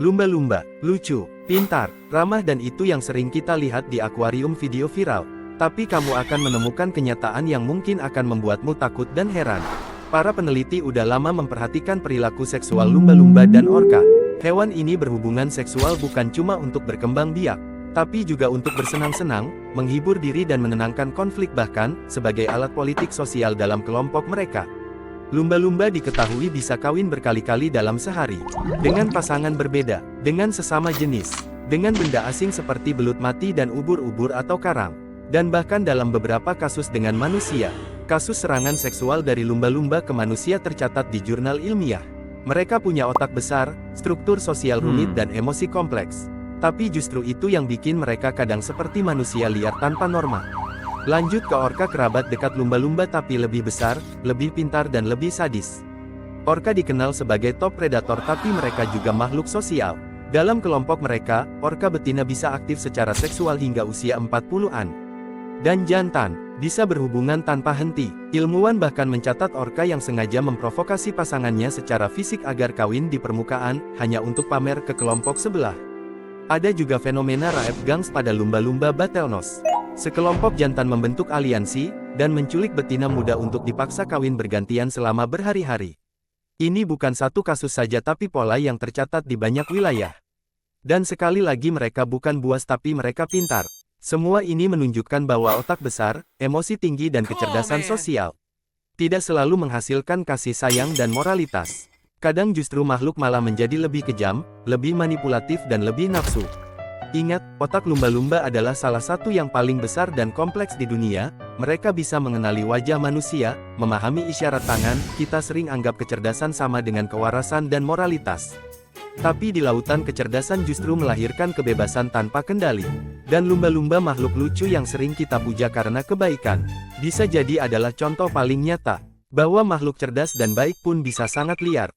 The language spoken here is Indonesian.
Lumba-lumba, lucu, pintar, ramah dan itu yang sering kita lihat di akuarium video viral. Tapi kamu akan menemukan kenyataan yang mungkin akan membuatmu takut dan heran. Para peneliti udah lama memperhatikan perilaku seksual lumba-lumba dan orka. Hewan ini berhubungan seksual bukan cuma untuk berkembang biak, tapi juga untuk bersenang-senang, menghibur diri dan menenangkan konflik bahkan, sebagai alat politik sosial dalam kelompok mereka. Lumba-lumba diketahui bisa kawin berkali-kali dalam sehari, dengan pasangan berbeda, dengan sesama jenis, dengan benda asing seperti belut mati dan ubur-ubur atau karang, dan bahkan dalam beberapa kasus dengan manusia. Kasus serangan seksual dari lumba-lumba ke manusia tercatat di jurnal ilmiah. Mereka punya otak besar, struktur sosial rumit dan emosi kompleks. Tapi justru itu yang bikin mereka kadang seperti manusia liar tanpa norma. Lanjut ke orka, kerabat dekat lumba-lumba tapi lebih besar, lebih pintar dan lebih sadis. Orka dikenal sebagai top predator tapi mereka juga makhluk sosial. Dalam kelompok mereka, orka betina bisa aktif secara seksual hingga usia 40-an. Dan jantan, bisa berhubungan tanpa henti. Ilmuwan bahkan mencatat orka yang sengaja memprovokasi pasangannya secara fisik agar kawin di permukaan, hanya untuk pamer ke kelompok sebelah. Ada juga fenomena raep gangs pada lumba-lumba Bottlenose. Sekelompok jantan membentuk aliansi, dan menculik betina muda untuk dipaksa kawin bergantian selama berhari-hari. Ini bukan satu kasus saja tapi pola yang tercatat di banyak wilayah. Dan sekali lagi mereka bukan buas tapi mereka pintar. Semua ini menunjukkan bahwa otak besar, emosi tinggi dan kecerdasan sosial tidak selalu menghasilkan kasih sayang dan moralitas. Kadang justru makhluk malah menjadi lebih kejam, lebih manipulatif dan lebih nafsu. Ingat, otak lumba-lumba adalah salah satu yang paling besar dan kompleks di dunia. Mereka bisa mengenali wajah manusia, memahami isyarat tangan. Kita sering anggap kecerdasan sama dengan kewarasan dan moralitas. Tapi di lautan kecerdasan justru melahirkan kebebasan tanpa kendali. Dan lumba-lumba makhluk lucu yang sering kita puja karena kebaikan, bisa jadi adalah contoh paling nyata bahwa makhluk cerdas dan baik pun bisa sangat liar.